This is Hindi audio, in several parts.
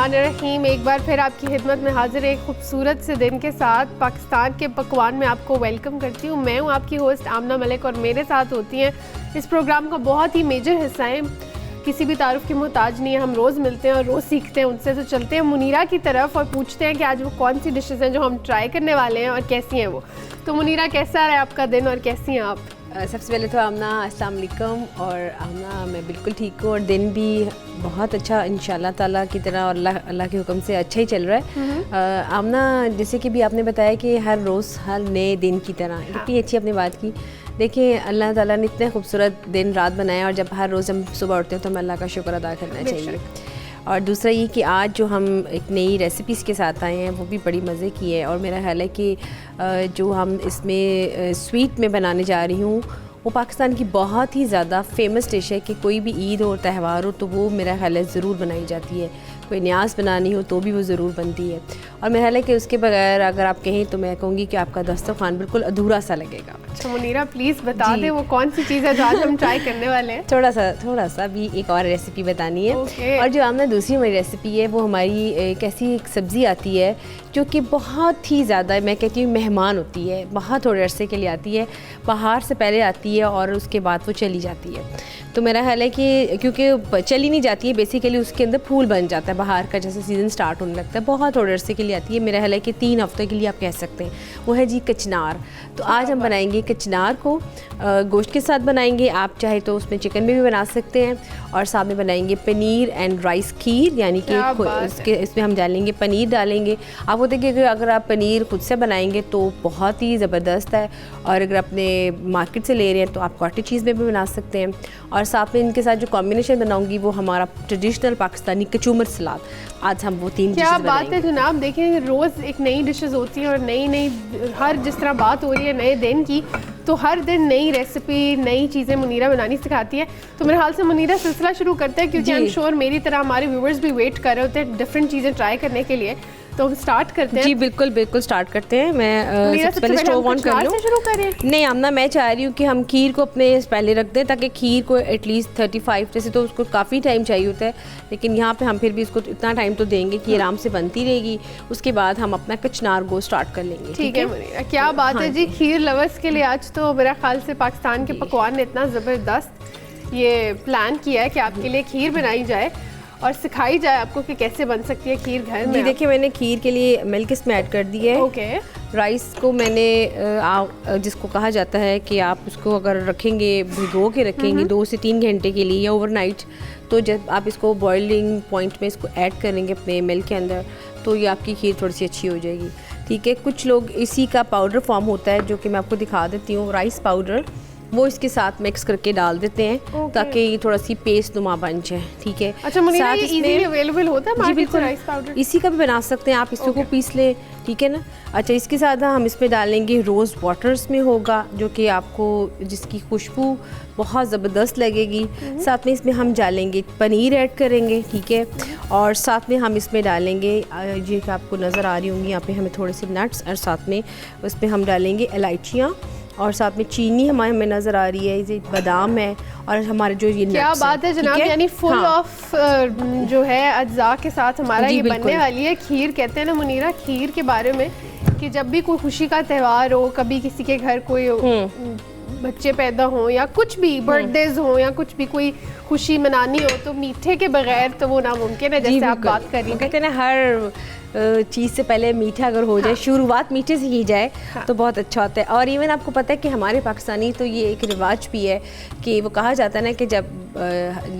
बिस्मिल्लाहिर्रहमानिर्रहीम। एक बार फिर आपकी खिदमत में हाजिर एक खूबसूरत से दिन के साथ पाकिस्तान के पकवान में आपको वेलकम करती हूँ। मैं हूँ आपकी होस्ट आमना मलिक और मेरे साथ होती हैं इस प्रोग्राम का बहुत ही मेजर हिस्सा है, किसी भी तारुफ की मोहताज नहीं है। हम रोज़ मिलते हैं और रोज़ सीखते हैं उनसे। तो चलते हैं मुनीरा की तरफ और पूछते हैं कि आज वो कौन सी डिशेज़ हैं जो हम ट्राई करने वाले हैं और कैसी हैं वो। तो मुनीरा, कैसा रहा आपका दिन और कैसी हैं आप? सबसे पहले तो आमना अस्सलाम वालेकुम। और आमना, मैं बिल्कुल ठीक हूँ और दिन भी बहुत अच्छा इंशाल्लाह ताला की तरह और अल्लाह के हुक्म से अच्छा ही चल रहा है। आमना, जैसे कि भी आपने बताया कि हर रोज़ हर नए दिन की तरह, कितनी अच्छी आपने बात की। देखिए, अल्लाह ताला ने इतने खूबसूरत दिन रात बनाया और जब हर रोज़ हम सुबह उठते हैं तो हमें अल्लाह का शुक्र अदा करना चाहिए। और दूसरा ये कि आज जो हम एक नई रेसिपीज़ के साथ आए हैं वो भी बड़ी मज़े की है। और मेरा ख्याल है कि जो हम इसमें स्वीट में बनाने जा रही हूँ वो पाकिस्तान की बहुत ही ज़्यादा फेमस डिश है कि कोई भी ईद हो त्यौहार हो तो वो मेरा ख्याल है ज़रूर बनाई जाती है। कोई न्याज बनानी हो तो भी वो ज़रूर बनती है। और मेरा ख्याल है कि उसके बगैर अगर आप कहें तो मैं कहूँगी कि आपका दस्तरखान बिल्कुल अधूरा सा लगेगा। अच्छा मुनीरा, प्लीज़ बता दें वो कौन सी चीज़ है जो आज हम ट्राई करने वाले हैं। थोड़ा सा भी एक और रेसिपी बतानी है। और जो हमने दूसरी हमारी रेसिपी है वो हमारी एक ऐसी सब्ज़ी आती है जो कि बहुत ही ज़्यादा, मैं कहती हूँ, मेहमान होती है। बहुत थोड़े अरसे के लिए आती है, बाहर से पहले आती है और उसके बाद वो चली जाती है। तो मेरा ख्याल है कि क्योंकि चली नहीं जाती है, बेसिकली उसके अंदर फूल बन जाता है बाहर का, जैसे सीज़न स्टार्ट होने लगता है। बहुत थोड़े अरसे के लिए आती है, मेरा ख्याल है कि 3 हफ्ते के लिए आप कह सकते हैं। वो है जी कचनार। तो आज हम बनाएंगे कचनार को गोश्त के साथ बनाएंगे। आप चाहे तो उसमें चिकन में भी बना सकते हैं। और साथ में बनाएंगे पनीर एंड राइस खीर, यानी कि इसमें हम डालेंगे पनीर डालेंगे। आप वो देखिए कि अगर आप पनीर खुद से बनाएंगे तो बहुत ही ज़बरदस्त है, और अगर अपने मार्केट से ले रहे हैं तो आप कॉटेज चीज़ में भी बना सकते हैं। और साथ में इनके साथ जो कॉम्बिनेशन बनाऊंगी वो हमारा ट्रेडिशनल पाकिस्तानी कचूमर सलाद। आज हम वो 3 क्या बात है जनाब। देखिए, रोज़ एक नई डिशेज़ होती हैं और नई हर जिस तरह बात हो रही है नए दिन की, तो हर दिन नई रेसिपी नई चीज़ें मुनीरा बनानी सिखाती है। तो मेरे हाल से मुनीरा सिलसिला शुरू करते हैं, क्योंकि आई एम श्योर मेरी तरह हमारे व्यूवर्स भी वेट कर रहे होते हैं डिफरेंट चीज़ें ट्राई करने के लिए। तो हम स्टार्ट करते हैं। जी बिल्कुल स्टार्ट करते हैं। मैं सबसे पहले स्टोव ऑन कर लूँ। शुरू करें? नहीं आमना, मैं चाह रही हूँ कि हम खीर को अपने पहले रख दें, ताकि खीर को एटलीस्ट 35, जैसे तो उसको काफ़ी टाइम चाहिए होता है, लेकिन यहाँ पे हम फिर भी इसको इतना टाइम तो देंगे कि आराम से बनती रहेगी। उसके बाद हम अपना कचनार को स्टार्ट कर लेंगे। ठीक है, क्या बात है जी। खीर लवर्स के लिए आज तो मेरा ख्याल से पाकिस्तान के पकवान ने इतना ज़बरदस्त ये प्लान किया है कि आपके लिए खीर बनाई जाए और सिखाई जाए आपको कि कैसे बन सकती है खीर घर में। देखिए, मैंने खीर के लिए मिल्क इसमें ऐड कर दी है। ओके। राइस को मैंने जिसको कहा जाता है कि आप उसको अगर रखेंगे, भिगो के रखेंगे 2 से 3 घंटे के लिए या ओवरनाइट, तो जब आप इसको बॉइलिंग पॉइंट में इसको ऐड करेंगे अपने मिल्क के अंदर तो ये आपकी खीर थोड़ी सी अच्छी हो जाएगी। ठीक है, कुछ लोग इसी का पाउडर फॉर्म होता है जो कि मैं आपको दिखा देती हूँ, राइस पाउडर, वो इसके साथ मिक्स करके डाल देते हैं ताकि ये थोड़ा सी पेस्ट नुमा बन जाए। ठीक है। अच्छा मुनीरा, ये इजीली अवेलेबल होता है मार्केट से राइस पाउडर? इसी का भी बना सकते हैं आप, इसको को पीस लें। ठीक है ना। अच्छा, इसके साथ हम इसमें डालेंगे रोज़ वाटर्स में होगा, जो कि आपको जिसकी खुशबू बहुत ज़बरदस्त लगेगी। साथ में इसमें हम डालेंगे पनीर ऐड करेंगे। ठीक है। और साथ में हम इसमें डालेंगे, ये कि आपको नज़र आ रही होंगी यहाँ पे, हमें थोड़े से नट्स, और साथ में उसमें हम डालेंगे इलायचियाँ, और साथ में चीनी हमें नज़र आ रही है, ये बादाम है, और हमारे जो ये क्या बात है जनाब। यानी फुल ऑफ जो है अज्जा के साथ हमारा ये बनने वाली है खीर। कहते हैं ना मुनीरा, खीर के बारे में कि जब भी कोई खुशी का त्यौहार हो, कभी किसी के घर कोई बच्चे पैदा हों या कुछ भी बर्थडेज हों या कुछ भी कोई खुशी मनानी हो, तो मीठे के बगैर तो वो नामुमकिन है। जैसे आप बात कर रही हैं, कहते हैं ना हर चीज़ से पहले मीठा अगर हो जाए, शुरुआत मीठे से की जाए तो बहुत अच्छा होता है। और इवन आपको पता है कि हमारे पाकिस्तानी तो ये एक रिवाज भी है कि वो कहा जाता है ना कि जब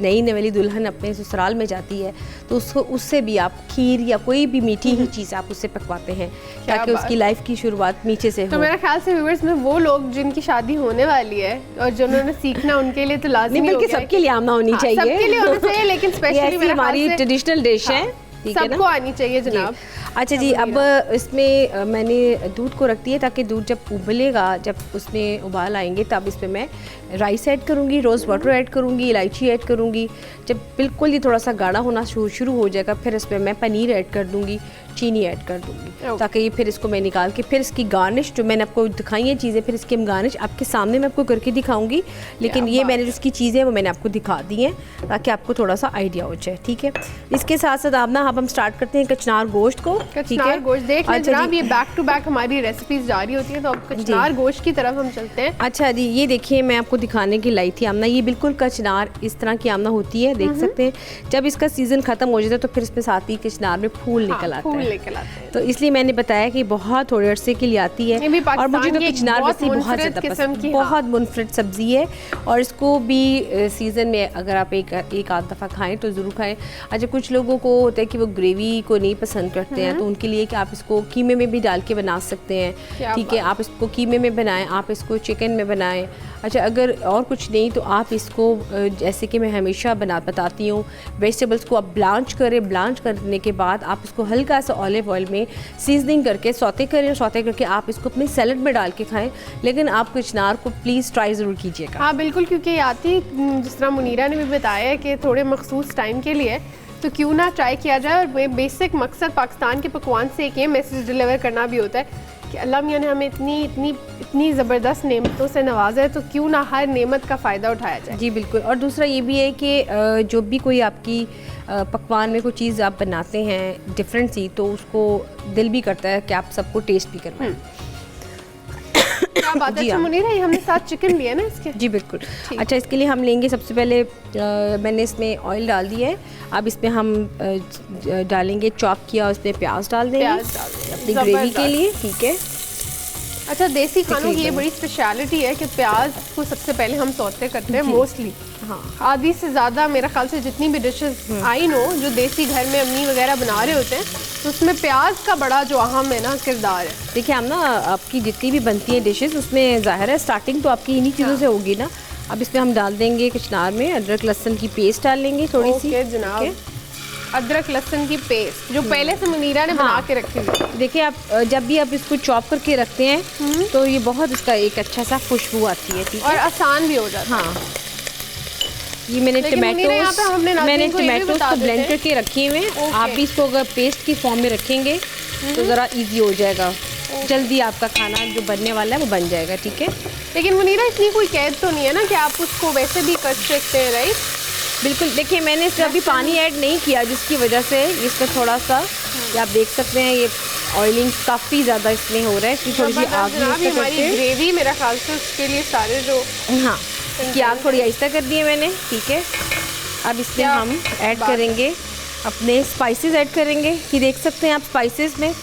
नई नवेली दुल्हन अपने ससुराल में जाती है तो उसको उससे भी आप खीर या कोई भी मीठी ही चीज़ आप उससे पकवाते हैं ताकि उसकी लाइफ की शुरुआत मीठे से हो। तो मेरा ख्याल से व्यूअर्स में वो लोग जिनकी शादी होने वाली है और जिन्होंने सीखना, उनके लिए तो लाज़मी बल्कि सबके लिए आमना होनी चाहिए। सबके लिए होना चाहिए, लेकिन स्पेशली हमारी ट्रेडिशनल डिश है, सबको आनी चाहिए जनाब। अच्छा जी, अब इसमें मैंने दूध को रख दिया ताकि दूध जब उबलेगा, जब उसमें उबाल आएंगे तब इसमें मैं राइस ऐड करूँगी, रोज़ वाटर ऐड करूँगी, इलायची ऐड करूँगी। जब बिल्कुल ये थोड़ा सा गाढ़ा होना शुरू हो जाएगा फिर इसमें मैं पनीर ऐड कर दूँगी। चीनी ऐड कर दूँगी ताकि ये फिर इसको मैं निकाल के फिर इसकी गार्निश जो मैंने आपको दिखाई है चीज़ें, फिर इसकी हम गार्निश आपके सामने मैं आपको करके दिखाऊंगी, लेकिन ये मैंने जो इसकी चीज़ें वो मैंने आपको दिखा दी हैं ताकि आपको थोड़ा सा आइडिया हो जाए। ठीक है, इसके साथ साथ आप ना हम स्टार्ट करते हैं कचनार गोश्त को। कचनार गोश्त देख लें जनाब, ये बैक टू बैक हमारी रेसिपीज जारी होती हैं, तो अब कचनार गोश्त की तरफ हम चलते हैं। अच्छा जी, ये देखिए मैं आपको दिखाने की लाई थी आमना, ये बिल्कुल कचनार इस तरह की आमना होती है, देख सकते हैं। जब इसका सीजन खत्म हो जाता है तो फिर इसमें साथ ही कचनार में फूल निकल आता है, तो इसलिए मैंने बताया कि बहुत थोड़े अरसे के लिए आती है। और मुझे तो कचनार वैसे बहुत ज़्यादा पसंद, बहुत मुनफरद सब्जी है और इसको भी सीज़न में अगर आप एक आध दफ़ा खाएं तो ज़रूर खाएं। अच्छा, कुछ लोगों को होता है कि वो ग्रेवी को नहीं पसंद करते हैं, तो उनके लिए कि आप इसको कीमे में भी डाल के बना सकते हैं। ठीक है, आप इसको कीमे में बनाएं, आप इसको चिकन में बनाएं। अच्छा, अगर और कुछ नहीं तो आप इसको जैसे कि मैं हमेशा बताती हूँ, वेजिटेबल्स को आप ब्लांच करें, ब्लांच करने के बाद आप इसको हल्का सा ऑलिव ऑयल में सीजनिंग करके सौते करें, सौते करके आप इसको अपने सैलड में डाल के खाएं। लेकिन आप कचनार को प्लीज़ ट्राई ज़रूर कीजिएगा। हाँ बिल्कुल, क्योंकि आती जिस तरह मुनीरा ने भी बताया है कि थोड़े मखसूस टाइम के लिए, तो क्यों ना ट्राई किया जाए। और बेसिक मकसद पाकिस्तान के पकवान से एक ये मैसेज डिलीवर करना भी होता है कि अल्लाह मियाँ ने हमें इतनी ज़बरदस्त नेमतों से नवाजा है, तो क्यों ना हर नेमत का फ़ायदा उठाया जाए। जी बिल्कुल। और दूसरा ये भी है कि जो भी कोई आपकी पकवान में कोई चीज़ आप बनाते हैं डिफरेंट सी, तो उसको दिल भी करता है कि आप सबको टेस्ट भी करवाएं। क्या बात है। अच्छा मुनीरा, ये हमने साथ चिकन लिया ना इसके? जी बिल्कुल। अच्छा, इसके लिए हम लेंगे सबसे पहले मैंने इसमें ऑयल डाल दिया है, अब इसमें हम डालेंगे चॉप किया, उसमें प्याज डाल देंगे अपनी ग्रेवी के लिए। ठीक है। अच्छा, देसी खानों की ये बड़ी स्पेशलिटी है कि प्याज को सबसे पहले हम सौते करते हैं मोस्टली। हाँ, आधी से ज़्यादा मेरा ख्याल से जितनी भी डिशेस आई नो जो देसी घर में अम्मी वगैरह बना रहे होते हैं, तो उसमें प्याज का बड़ा जो अहम है ना किरदार है। देखिए हम ना आपकी जितनी भी बनती है डिशेस उसमें ज़ाहिर है स्टार्टिंग तो आपकी इन्हीं चीज़ों से होगी ना। अब इसमें हम डाल देंगे कचनार में अदरक लहसुन की पेस्ट डाल लेंगे थोड़ी सी। जनाब, अदरक लहसुन की पेस्ट जो पहले से मुनीरा ने बना के रखी हुई। देखिए आप जब भी आप इसको चॉप करके रखते हैं तो ये बहुत इसका एक अच्छा सा खुशबू आती है। ठीक है, और आसान भी हो जाता है। हाँ, ये मैंने टमाटोस को ब्लेंड करके रखे हुए हैं। आप भी इसको अगर पेस्ट की फॉर्म में रखेंगे तो ज़रा इजी हो जाएगा, जल्दी आपका खाना जो बनने वाला है वो बन जाएगा। ठीक है, लेकिन मुनीरा इसकी कोई कैद तो नहीं है ना कि आप उसको वैसे भी कर सकते हैं, राइट? बिल्कुल। देखिए मैंने इसमें अभी पानी ऐड नहीं किया जिसकी वजह से इसमें थोड़ा सा आप देख सकते हैं ये ऑयलिंग काफ़ी ज़्यादा इसमें हो रहा है, इसकी थोड़ी सी आग हमारी ग्रेवी मेरा ख्याल से उसके लिए सारे जो हाँ की आग थोड़ी आहिस्ता कर दी है मैंने। ठीक है, अब इसमें हम ऐड करेंगे अपने स्पाइसेस ऐड करेंगे। कि देख सकते हैं आप स्पाइसेस में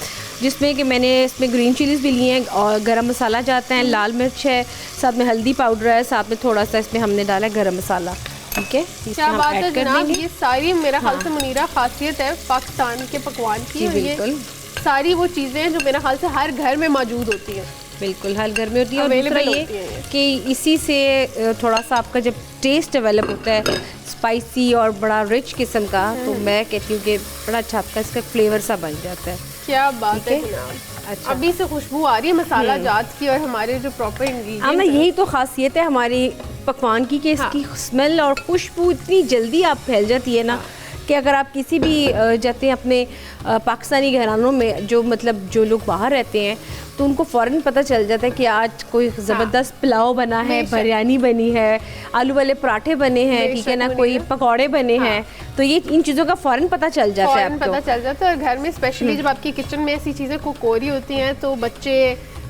जिसमें कि मैंने इसमें ग्रीन चिलीज़ भी लिए हैं और गरम मसाला जाता है, लाल मिर्च है, साथ में हल्दी पाउडर है, साथ में थोड़ा सा इसमें हमने डाला है गरम मसाला। ठीक है, क्या बात है जनाब, ये सारी मेरा ख्याल से मुनीरा खासियत है पाकिस्तान के पकवान की। बिल्कुल, सारी वो चीज़ें हैं जो मेरा ख्याल से हर घर में मौजूद होती हैं। बिल्कुल हर घर में होती है। और दूसरा ये कि इसी से थोड़ा सा आपका जब टेस्ट डेवलप होता है स्पाइसी और बड़ा रिच किस्म का, तो मैं कहती हूँ कि बड़ा अच्छा आपका इसका फ्लेवर सा बन जाता है। क्या बात है जनाब। अच्छा, अभी से खुशबू आ रही है मसाला जात की और हमारे जो प्रॉपर इंग्रेडिएंट्स। यही तो खासियत है हमारी पकवान की कि इसकी स्मेल और खुशबू इतनी जल्दी आप फैल जाती है ना कि अगर आप किसी भी जाते हैं अपने पाकिस्तानी घरानों में, जो मतलब जो लोग बाहर रहते हैं, तो उनको फ़ौरन पता चल जाता है कि आज कोई ज़बरदस्त पुलाव बना है, बिरयानी बनी है, आलू वाले पराठे बने हैं, ठीक है ना, कोई पकौड़े बने हैं, तो ये इन चीज़ों का फ़ौरन पता चल जाता है आपको। पता चल जाता है। और घर में स्पेशली जब आपकी किचन में ऐसी चीज़ें कुक हो रही होती हैं तो बच्चे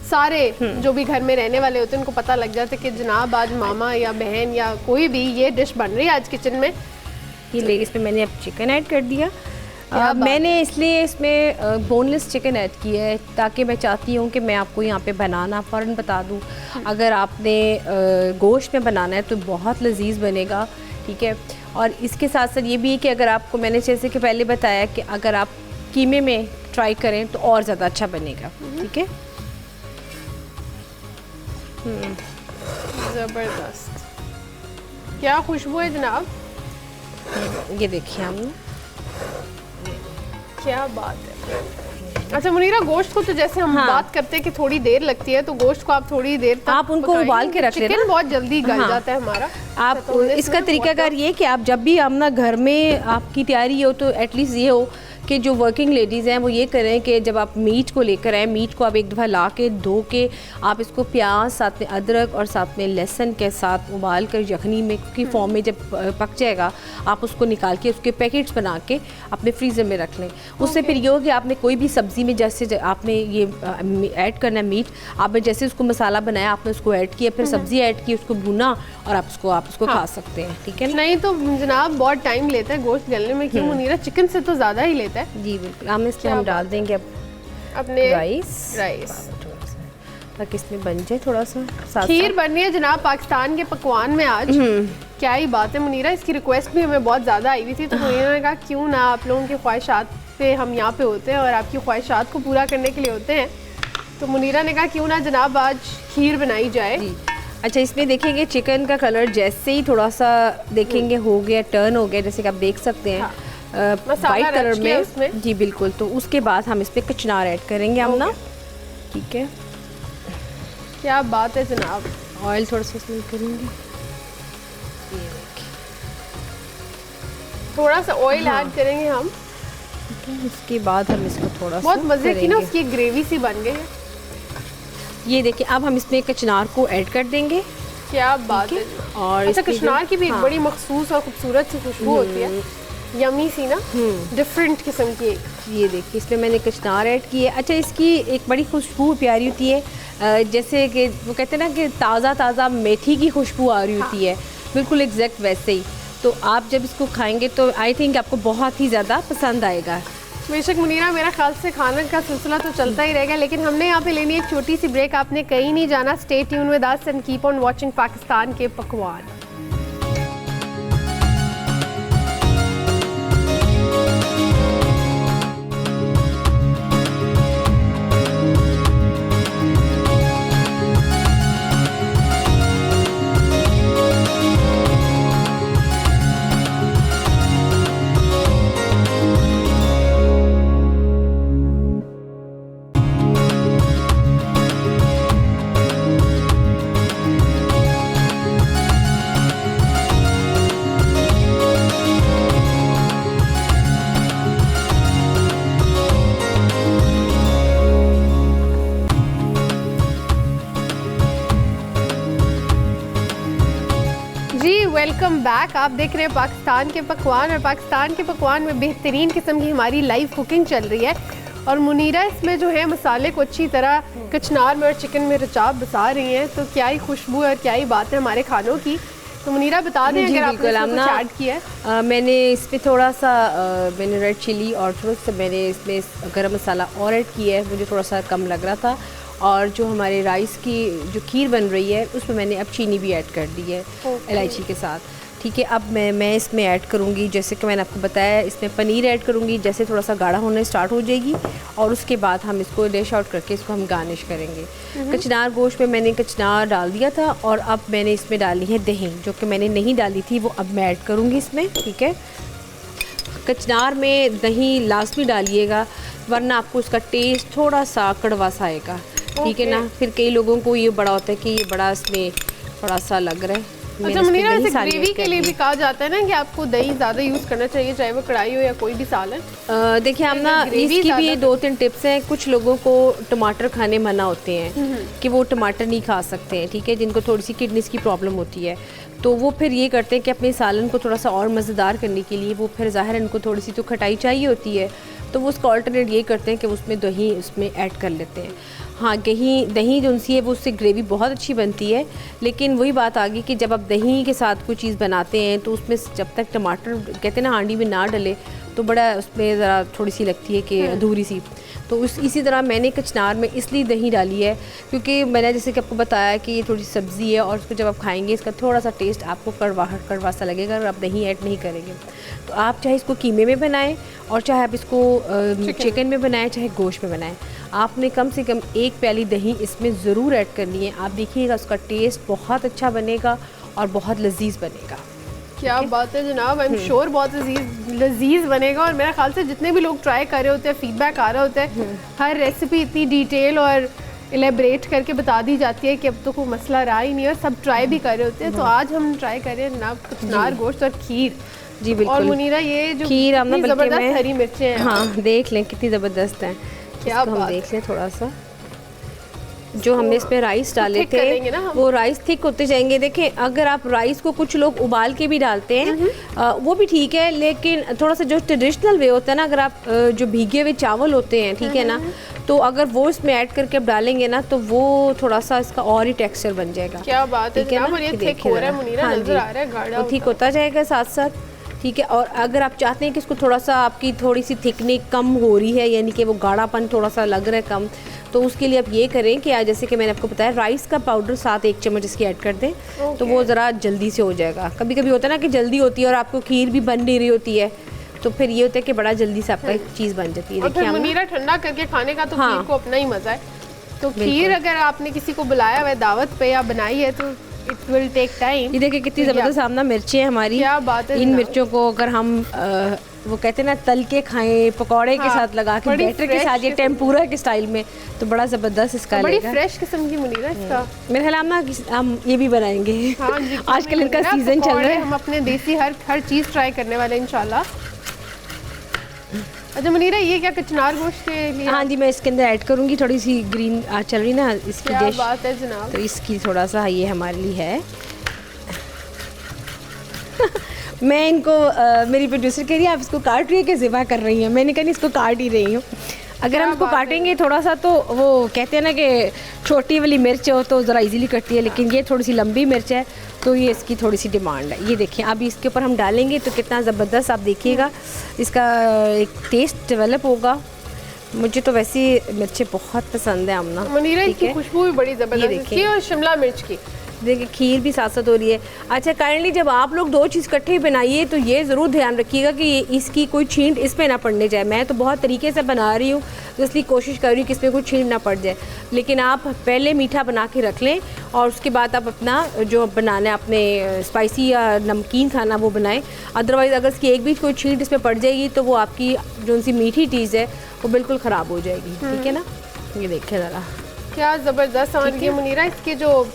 सारे जो भी घर में रहने वाले होते हैं उनको पता लग जाता है कि जनाब आज मामा या बहन या कोई भी ये डिश बन रही है आज किचन में। ये ले इसमें मैंने अब चिकन ऐड कर दिया। मैंने इसलिए इसमें बोनलेस चिकन ऐड किया है ताकि मैं चाहती हूँ कि मैं आपको यहाँ पे बनाना फ़ौरन बता दूँ। अगर आपने गोश्त में बनाना है तो बहुत लजीज बनेगा। ठीक है, और इसके साथ साथ ये भी है कि अगर आपको मैंने जैसे कि पहले बताया कि अगर आप कीमे में ट्राई करें तो और ज़्यादा अच्छा बनेगा। ठीक है, ज़बरदस्त, क्या खुशबू है जनाब। ये देखिए हम, क्या बात है। अच्छा मुनीरा, गोश्त को तो जैसे हम बात करते हैं कि थोड़ी देर लगती है, तो गोश्त को आप थोड़ी देर तक आप उनको उबाल के रख लेना, चिकन बहुत जल्दी गल जाता है हमारा। आप इसका तरीकाकार ये कि आप जब भी अपना घर में आपकी तैयारी हो तो एटलीस्ट ये हो कि जो वर्किंग लेडीज़ हैं वो ये करें कि जब आप मीट को लेकर आएँ, मीट को आप एक दफ़ा ला के धो के आप इसको प्याज साथ में अदरक और साथ में लहसुन के साथ उबाल कर यखनी में की फॉर्म में जब पक जाएगा आप उसको निकाल के उसके पैकेट्स बना के अपने फ्रीज़र में रख लें। उससे फिर ये हो कि आपने कोई भी सब्ज़ी में जैसे आपने ये ऐड करना है मीट, आपने जैसे उसको मसाला बनाया आपने उसको ऐड किया, फिर सब्ज़ी ऐड की, उसको भुना और आप उसको खा सकते हैं। ठीक है, नहीं तो जनाब बहुत टाइम लेता है गोश्त गलने में, क्यों मुनीरा? चिकन से तो ज़्यादा ही लेता है। जी बिल्कुल। हम डाल देंगे अब अपने राइस ताकि इसमें बन जाए थोड़ा सा। खीर बन रही है जनाब पाकिस्तान के पकवान में आज। क्या ही बात है मुनीरा, इसकी रिक्वेस्ट भी हमें बहुत ज़्यादा आई हुई थी, तो मुनीरा ने कहा क्यों ना आप लोगों की ख्वाहिशात पे हम यहाँ पे होते हैं और आपकी ख्वाहिशात को पूरा करने के लिए होते हैं, तो मुनीरा ने कहा क्यों ना जनाब आज खीर बनाई जाए। अच्छा, इसमें देखेंगे चिकन का कलर जैसे ही थोड़ा सा देखेंगे हो गया, टर्न हो गया, जैसे कि आप देख सकते हैं वाइट कलर में उसमें। जी बिल्कुल। तो उसके बाद हम इस पर कचनार ऐड करेंगे हम ना। ठीक है, क्या बात है जनाब। ऑयल थोड़ा सा इसमें करेंगे, थोड़ा सा ऑयल ऐड करेंगे हम। उसके बाद हम इसको थोड़ा बहुत मजे की ना उसकी ग्रेवी सी बन गई है। ये देखिए, अब हम इसमें कचनार को ऐड कर देंगे। क्या बात है। और अच्छा, कचनार की भी एक बड़ी मखसूस और खूबसूरत सी खुशबू होती है, यमी सी ना, डिफरेंट किस्म की। ये देखिए, इसमें मैंने कचनार ऐड की है। अच्छा, इसकी एक बड़ी खुशबू प्यारी होती है, जैसे कि वो कहते हैं ना कि ताज़ा मेथी की खुशबू आ रही होती है, बिल्कुल एग्जैक्ट वैसे ही। तो आप जब इसको खाएंगे तो आई थिंक आपको बहुत ही ज़्यादा पसंद आएगा। बेशक मुनीरा, मेरा ख्याल से खाने का सिलसिला तो चलता ही रहेगा, लेकिन हमने यहाँ पे लेनी है एक छोटी सी ब्रेक। आपने कहीं नहीं जाना, stay tune with us and keep on watching Pakistan के पकवान। Welcome back. आप देख रहे हैं पाकिस्तान के पकवान, और पाकिस्तान के पकवान में बेहतरीन किस्म की हमारी लाइव कुकिंग चल रही है। और मुनीरा इसमें जो है मसाले को अच्छी तरह कचनार में और चिकन में रचाव बसा रही हैं, तो क्या ही खुशबू और क्या ही बात है हमारे खानों की। तो मुनीरा बता दें अगर आपने इसमें कुछ ऐड किया है। मैंने इसमें थोड़ा सा मैंने रेड चिली और थोड़ा सा मैंने इसमें गरम मसाला और ऐड किया है, मुझे थोड़ा सा कम लग रहा था। और जो हमारे राइस की जो खीर बन रही है उसमें मैंने अब चीनी भी ऐड कर दी है इलायची के साथ। ठीक है, अब मैं इसमें ऐड करूँगी, जैसे कि मैंने आपको बताया, इसमें पनीर ऐड करूँगी। जैसे थोड़ा सा गाढ़ा होने स्टार्ट हो जाएगी और उसके बाद हम इसको डिश आउट करके इसको हम गार्निश करेंगे। कचनार गोश्त में मैंने कचनार डाल दिया था और अब मैंने इसमें डाली है दही, जो कि मैंने नहीं डाली थी, वो अब मैं ऐड करूँगी इसमें। ठीक है, कचनार में दही लाजमी डालिएगा, वरना आपको उसका टेस्ट थोड़ा सा कड़वा सा आएगा। ठीक है ना, फिर कई लोगों को ये बड़ा होता है कि ये बड़ा इसमें थोड़ा सा लग रहा है। अच्छा मुनीरा, वैसे ग्रेवी के लिए भी कहा जाता है ना कि आपको दही ज़्यादा यूज़ करना चाहिए, चाहे वो कढ़ाई हो या कोई भी सालन। देखिए हम ना इसकी भी 2-3 टिप्स हैं। कुछ लोगों को टमाटर खाने मना होते हैं कि वो टमाटर नहीं खा सकते हैं, ठीक है, जिनको थोड़ी सी किडनीज की प्रॉब्लम होती है, तो वो फिर ये करते हैं कि अपने सालन को थोड़ा सा और मज़ेदार करने के लिए वो फिर ज़ाहिर इनको थोड़ी सी तो खटाई चाहिए होती है, तो वो उसका ऑल्टरनेट ये करते हैं कि उसमें दही उसमें ऐड कर लेते हैं। हाँ, दही जो उनसी है वो उससे ग्रेवी बहुत अच्छी बनती है, लेकिन वही बात आ गई कि जब आप दही के साथ कोई चीज़ बनाते हैं तो उसमें जब तक टमाटर कहते हैं ना हांडी में ना डले तो बड़ा उसमें ज़रा थोड़ी सी लगती है कि अधूरी सी। तो इसी तरह मैंने कचनार में इसलिए दही डाली है क्योंकि मैंने जैसे कि आपको बताया कि ये थोड़ी सब्ज़ी है और उसको जब आप खाएंगे इसका थोड़ा सा टेस्ट आपको कड़वा सा लगेगा अगर आप दही ऐड नहीं करेंगे। तो आप चाहे इसको कीमे में बनाएं और चाहे आप इसको चिकन में बनाएं, चाहे गोश्त में बनाएं, आपने कम से कम 1 प्याली दही इसमें ज़रूर ऐड करनी है। आप देखिएगा उसका टेस्ट बहुत अच्छा बनेगा और बहुत लजीज बनेगा। क्या बात है जनाब, आई एम श्योर बहुत लजीज बनेगा। और मेरा ख्याल से जितने भी लोग ट्राई कर रहे होते हैं, फीडबैक आ रहा होता है, हर रेसिपी इतनी डिटेल और एलेबरेट करके बता दी जाती है कि अब तो कोई मसला रहा ही नहीं और सब ट्राई भी कर रहे होते हैं। तो आज हम ट्राई कर रहे हैं जनाब कचनार गोश्त और खीर। जी बिल्कुल। और मुनीरा ये जो खीर आमना जबरदस्त हरी मिर्चें हैं, हाँ देख लें कितनी ज़बरदस्त हैं। क्या हम देख लें थोड़ा सा, जो हमने इस पे राइस डाले थे वो राइस थिक होते जाएंगे। देखें अगर आप राइस को कुछ लोग उबाल के भी डालते हैं वो भी ठीक है, लेकिन थोड़ा सा जो ट्रेडिशनल वे होता है ना, अगर आप जो भीगे हुए चावल होते हैं ठीक है ना, तो अगर वो इसमें ऐड करके आप डालेंगे ना तो वो थोड़ा सा इसका और ही टेक्सचर बन जाएगा। क्या बात है, ठीक है ना, ये थिक हो रहा है मुनीरा, नजर आ रहा है गाढ़ा, वो थिक होता जाएगा साथ साथ, ठीक है। और अगर आप चाहते हैं कि इसको थोड़ा सा आपकी थोड़ी सी थिकनिंग कम हो रही है, यानी कि वो गाढ़ापन थोड़ा सा लग रहा है कम, तो उसके लिए आप ये करें कि जैसे कि मैंने आपको बताया राइस का पाउडर साथ 1 चम्मच इसकी ऐड कर दें तो वो ज़रा जल्दी से हो जाएगा। कभी कभी होता है ना कि जल्दी होती है और आपको खीर भी बन नहीं रही होती है, तो फिर ये होता है कि बड़ा जल्दी से आपका चीज़ बन जाती है। देखिए मुनीरा ठंडा करके खाने का तो खीर को अपना ही मज़ा है। तो खीर अगर आपने किसी को बुलाया हुआ है दावत पे या बनाई है तो इट विल टेक टाइम। ये देखिए कितनी ज़बरदस्त सामना मिर्चें हैं हमारी। क्या बात है। इन मिर्चों को अगर हम वो कहते हैं ना तल के खाएं पकौड़े के साथ लगा के बैटर के साथ, ये टेम्पुरा के स्टाइल में, तो बड़ा ज़बरदस्त इसका बड़ी फ्रेश किस्म की मुनीरा इसका। मेरे ख्याल में हम ये भी बनाएंगे। हाँ जी, आजकल इनका सीजन चल रहा है, हम अपने देसी हर चीज़ ट्राई करने वाले इंशाल्लाह। अच्छा मुनीरा ये क्या कचनार गोश्त के लिए? हाँ जी, मैं इसके अंदर ऐड करूँगी थोड़ी सी ग्रीन चल रही ना इसकी डिश। क्या बात है जनाब। तो इसकी थोड़ा सा ये हमारे लिए है। मैं इनको मेरी प्रोड्यूसर कह रही है आप इसको काट रही है कि ज़िबा कर रही हैं? मैंने कहा नहीं, इसको काट ही रही हूँ। अगर हम इसको काटेंगे थोड़ा सा तो वो कहते हैं ना कि छोटी वाली मिर्च हो तो ज़रा इजीली कटती है, लेकिन ये थोड़ी सी लंबी मिर्च है तो ये इसकी थोड़ी सी डिमांड है। ये देखिए अब इसके ऊपर हम डालेंगे तो कितना ज़बरदस्त आप देखिएगा इसका एक टेस्ट डेवलप होगा। मुझे तो वैसे मिर्चें बहुत पसंद है आमना। मुनीरा इसकी खुशबू भी बड़ी ज़बरदस्त है और शिमला मिर्च की। देखिए खीर भी साथ साथ हो रही है। अच्छा काइंडली जब आप लोग 2 चीज़ इकट्ठे बनाइए तो ये ज़रूर ध्यान रखिएगा कि इसकी कोई छींट इस पर ना पड़ने जाए। मैं तो बहुत तरीके से बना रही हूँ तो इसलिए कोशिश कर रही हूँ कि इसमें कोई छींट ना पड़ जाए, लेकिन आप पहले मीठा बना के रख लें और उसके बाद आप अपना जो बनाना है अपने स्पाइसी या नमकीन खाना वो बनाएं। अदरवाइज़ अगर इसकी एक भी कोई छींट इसमें पड़ जाएगी तो वो आपकी जो सी मीठी चीज़ है वो बिल्कुल ख़राब हो जाएगी। ठीक है ना, ये देखिए ज़रा क्या ज़बरदस्त समझ गई मुनीरा। इसके जो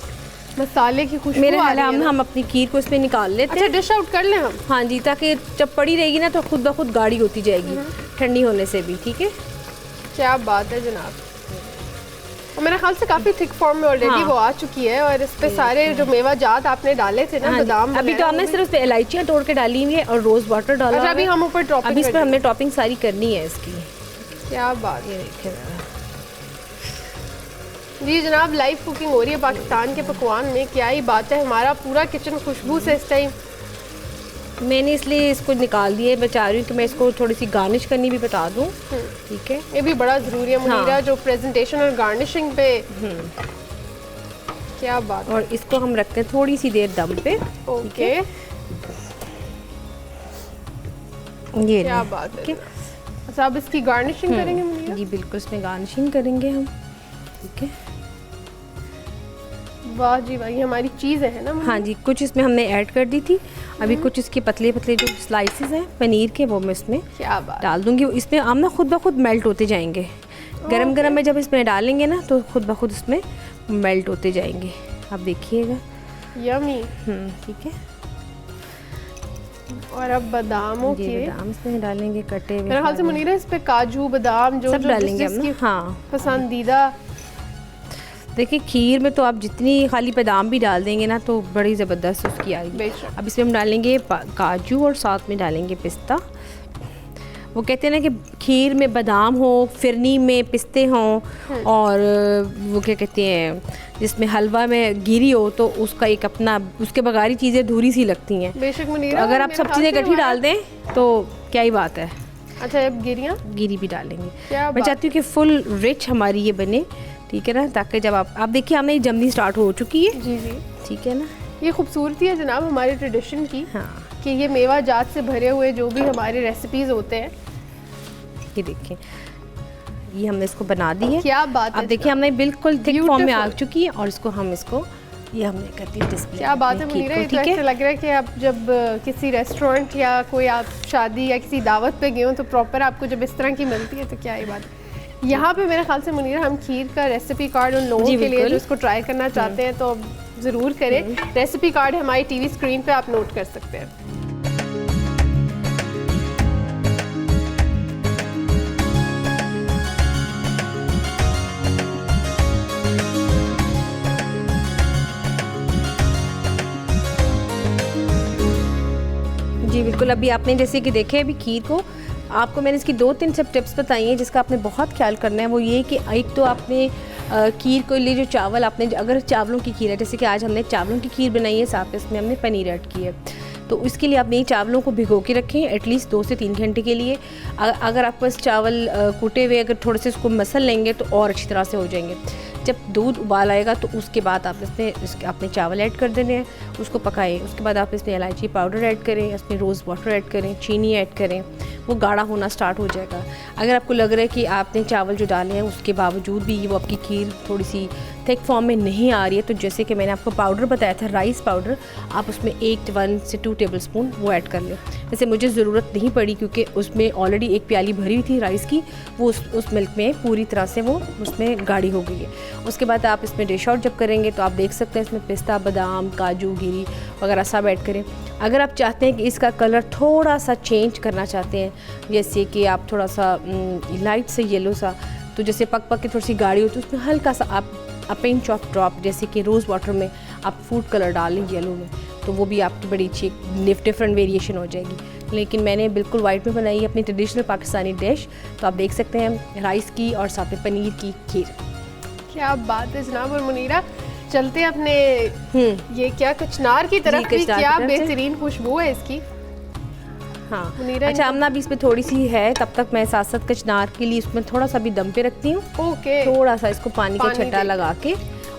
मसाले की खुशबू मेरे ख्याल में हम अपनी खीर को इसमें निकाल लेते हैं। अच्छा डिश आउट कर लें हम? हाँ जी, ताकि जब पड़ी रहेगी ना तो खुद ब खुद गाढ़ी होती जाएगी ठंडी होने से भी। ठीक है, क्या बात है जनाब। और मेरे ख्याल से काफ़ी थिक फॉर्म में ऑलरेडी वो आ चुकी है और इस पे सारे जो मेवा जात आपने डाले थे ना बादाम, अभी तो हमने सिर्फ इलायचियाँ तोड़ के डाली हुई है और रोज़ वाटर डाला। अभी हम ऊपर टॉपिंग, अभी इस पर हमने टॉपिंग सारी करनी है इसकी। क्या बात है। जी जनाब, लाइव कुकिंग हो रही है पाकिस्तान के पकवान में। क्या ही बात है, हमारा पूरा किचन खुशबू से इस टाइम। मैंने इसलिए इसको निकाल दिया है, मैं चाह रही हूँ कि मैं इसको थोड़ी सी गार्निश करनी भी बता दूँ। ठीक है, ये भी बड़ा ज़रूरी है मुनीरा, जो प्रेजेंटेशन और गार्निशिंग पे। क्या बात। और इसको हम रखते हैं थोड़ी सी देर दम पे। ओके, ये क्या बात है। अच्छा अब इसकी गार्निशिंग करेंगे मुनीरा? जी बिल्कुल, इसमें गार्निशिंग करेंगे हम। ठीक है, वाह जी वाह, ये हमारी चीज़ें हैं ना। हाँ जी, कुछ इसमें हमने ऐड कर दी थी, अभी कुछ इसके पतले पतले जो स्लाइसेस हैं पनीर के वो मैं इसमें क्या बात डाल दूंगी। इसमें आम ना खुद ब खुद मेल्ट होते जाएंगे। गरम गरम में जब इसमें डालेंगे ना तो खुद ब खुद इसमें मेल्ट होते जाएंगे, आप देखिएगा। यमी। ठीक है, और अब बादामों के बादाम इसमें डालेंगे कटे हुए। मेरे ख्याल से मुनीरा इस पे काजू बादाम जो सब डालेंगे हम। हाँ, पसंदीदा। देखिए खीर में तो आप जितनी खाली बादाम भी डाल देंगे ना तो बड़ी ज़बरदस्त उसकी आएगी। अब इसमें हम डालेंगे काजू और साथ में डालेंगे पिस्ता। वो कहते हैं ना कि खीर में बादाम हो, फिरनी में पिस्ते हों, और वो क्या कहते हैं जिसमें हलवा में गिरी हो तो उसका एक अपना, उसके बगैर ही चीज़ें अधूरी सी लगती हैं। बेशक मुनीरा, तो अगर आप सब चीज़ें इकट्ठी डाल दें तो क्या ही बात है। अच्छा अब गिरी भी डालेंगे। मैं चाहती हूँ कि फुल रिच हमारी ये बने, ठीक है ना, ताकि जब आप देखिए हमें जमनी स्टार्ट हो चुकी है। जी जी, ठीक है ना। ये खूबसूरती है जनाब हमारे ट्रेडिशन की। हाँ, कि ये मेवा जात से भरे हुए जो भी हमारे रेसिपीज होते हैं, ये देखिए ये हमने इसको बना दी है। क्या बात है। अब देखिए हमने बिल्कुल थिक फॉर्म में आ चुकी है और इसको हम इसको ये हमने कर दी डिस्प्ले। क्या बात है मुनीरा, ये तो ऐसा लग रहा है कि आप जब किसी रेस्टोरेंट या कोई आप शादी या किसी दावत पे गए हो तो प्रॉपर आपको जब इस तरह की मिलती है तो क्या ही बात है। यहाँ पे मेरे ख्याल से मुनीरा हम खीर का रेसिपी कार्ड उन लोगों के लिए जो इसको ट्राई करना चाहते हैं तो ज़रूर करें। रेसिपी कार्ड हमारी टीवी स्क्रीन पे आप नोट कर सकते हैं। बिल्कुल। अभी आपने जैसे कि देखे अभी खीर को, आपको मैंने इसकी 2-3 सब टिप्स बताई हैं जिसका आपने बहुत ख्याल करना है। वो ये कि एक तो आपने खीर को लिए जो चावल आपने, अगर चावलों की खीर है, जैसे कि आज हमने चावलों की खीर बनाई है, साथ में इसमें हमने पनीर ऐड की है, तो इसके लिए आपने चावलों को भिगो के रखें एटलीस्ट 2 से 3 घंटे के लिए। अगर आप बस चावल कूटे हुए अगर थोड़े से उसको मसल लेंगे तो और अच्छी तरह से हो जाएंगे। जब दूध उबाल आएगा तो उसके बाद आप इसमें अपने चावल ऐड कर देने हैं, उसको पकाएं। उसके बाद आप इसमें इलायची पाउडर ऐड करें, इसमें रोज़ वाटर ऐड करें, चीनी ऐड करें, वो गाढ़ा होना स्टार्ट हो जाएगा। अगर आपको लग रहा है कि आपने चावल जो डाले हैं उसके बावजूद भी वो आपकी खीर थोड़ी सी थिक फॉर्म में नहीं आ रही है, तो जैसे कि मैंने आपको पाउडर बताया था राइस पाउडर, आप उसमें 1 से 2 टेबलस्पून वो ऐड कर लें। वैसे मुझे ज़रूरत नहीं पड़ी क्योंकि उसमें ऑलरेडी 1 प्याली भरी हुई थी राइस की, वो उस मिल्क में पूरी तरह से वो उसमें गाढ़ी हो गई है। उसके बाद आप इसमें डिश आउट जब करेंगे तो आप देख सकते हैं इसमें पिस्ता, बादाम, काजू, गिरी वगैरह सब ऐड करें। अगर आप चाहते हैं कि इसका कलर थोड़ा सा चेंज करना चाहते हैं, जैसे कि आप थोड़ा सा लाइट से येलो सा, तो जैसे पक के थोड़ी सी गाढ़ी हो तो उसमें हल्का सा आप पिंच ऑफ ड्रॉप जैसे कि रोज़ वाटर में आप फूड कलर डाल लें येलो में, तो वो भी आपकी बड़ी अच्छी डिफरेंट वेरिएशन हो जाएगी। लेकिन मैंने बिल्कुल वाइट में बनाई है अपनी ट्रेडिशनल पाकिस्तानी डिश, तो आप देख सकते हैं राइस की और साथ में पनीर की खीर। क्या बात है जनाब। और मुनीरा चलते हैं अपने ये क्या कचनार की तरफ भी, क्या बेहतरीन खुशबू है इसकी। हाँ अच्छा आमना भी इसमें थोड़ी सी है, तब तक मैं साथ साथ कचनार के लिए इसमें थोड़ा सा भी दम पे रखती हूँ। ओके। थोड़ा सा इसको पानी का छट्टा लगा के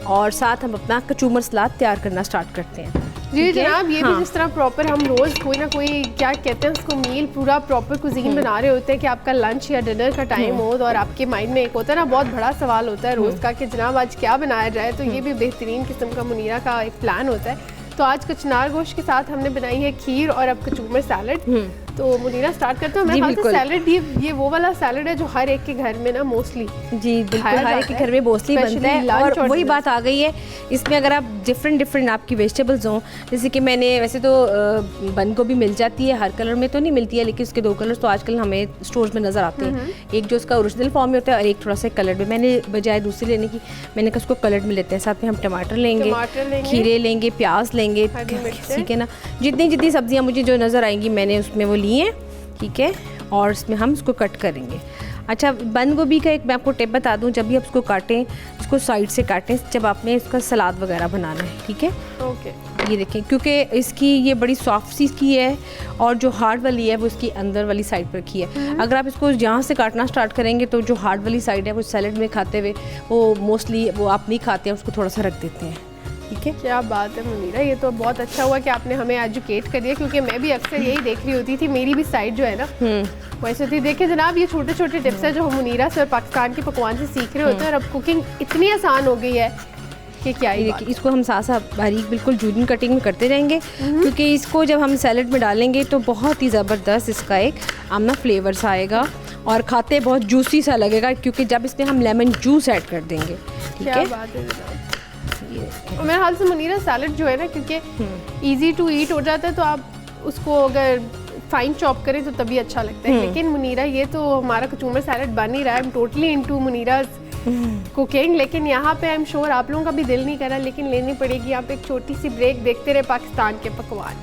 और साथ हम अपना कचूमर सलाद तैयार करना स्टार्ट करते हैं। जी जनाब, ये भी जिस तरह प्रॉपर हम रोज़ कोई ना कोई क्या कहते हैं उसको मील पूरा प्रॉपर कुजीन बना रहे होते हैं कि आपका लंच या डिनर का टाइम हो और आपके माइंड में एक होता है ना बहुत बड़ा सवाल होता है रोज़ का कि जनाब आज क्या बनाया जाए, तो ये भी बेहतरीन किस्म का मुनीरा का एक प्लान होता है। तो आज कचनार गोश्त के साथ हमने बनाई है खीर और अब कचूमर सैलड। तो मुनीरा स्टार्ट करते हैं। मैं सैलड ये वो वाला सैलड है जो हर एक के घर में ना मोस्टली बिल्कुल हर एक के घर में मोस्टली बनता है। और वही बात आ गई है इसमें, अगर आप डिफरेंट आपकी वेजिटेबल्स हों, जैसे कि मैंने वैसे तो बंद गोभी मिल जाती है, हर कलर में तो नहीं मिलती है, लेकिन उसके 2 कलर्स तो आजकल हमें स्टोर्स में नज़र आते हैं। एक जो उसका ओरिजिनल फॉर्म में होता है और एक थोड़ा सा कलर्ड में। मैंने बजाय दूसरी लेने की मैंने कहा उसको कलर्ड में लेते हैं। साथ में हम टमाटर लेंगे, खीरे लेंगे, प्याज लेंगे, ठीक है ना। जितनी सब्जियाँ मुझे जो नज़र आएंगी मैंने उसमें वो ली हैं, ठीक है। और इसमें हम इसको कट करेंगे। अच्छा बंद गोभी का एक मैं आपको टिप बता दूं, जब भी आप इसको काटें इसको साइड से काटें जब आपने इसका सलाद वगैरह बनाना है, ठीक है। ओके। ये देखें क्योंकि इसकी ये बड़ी सॉफ्ट सी की है और जो हार्ड वाली है वो इसकी अंदर वाली साइड पर रखी है। अगर आप इसको यहाँ से काटना स्टार्ट करेंगे तो जो हार्ड वाली साइड है वो सैलड में खाते हुए वो मोस्टली वो आप नहीं खाते हैं, उसको थोड़ा सा रख देते हैं, ठीक है। क्या बात है मुनीरा, ये तो बहुत अच्छा हुआ कि आपने हमें एजुकेट कर दिया, क्योंकि मैं भी अक्सर यही देख रही होती थी, मेरी भी साइड जो है ना वैसे थी। देखिए जनाब, ये छोटे छोटे टिप्स हैं जो हम मुनीरा से और पाकिस्तान के पकवान से सीख रहे होते हैं, और अब कुकिंग इतनी आसान हो गई है कि क्या ही देखिए। इसको हम साथ बारीक बिल्कुल जूलियन कटिंग में करते रहेंगे, क्योंकि इसको जब हम सैलड में डालेंगे तो बहुत ही ज़बरदस्त इसका एक आमना फ्लेवर्स आएगा और खाते बहुत जूसी सा लगेगा, क्योंकि जब इसमें हम लेमन जूस ऐड कर देंगे, ठीक है। और मेरे हाल से मुनीरा सैलड जो है ना, क्योंकि इजी टू ईट हो जाता है, तो आप उसको अगर फाइन चॉप करें तो तभी अच्छा लगता है। लेकिन मुनीरा ये तो हमारा कचूमर सैलड बन ही रहा है, I am totally into Muniraj cooking. लेकिन यहाँ पे आई एम श्योर आप लोगों का भी दिल नहीं कर रहा, लेकिन लेनी पड़ेगी। आप एक छोटी सी ब्रेक, देखते रहे पाकिस्तान के पकवान।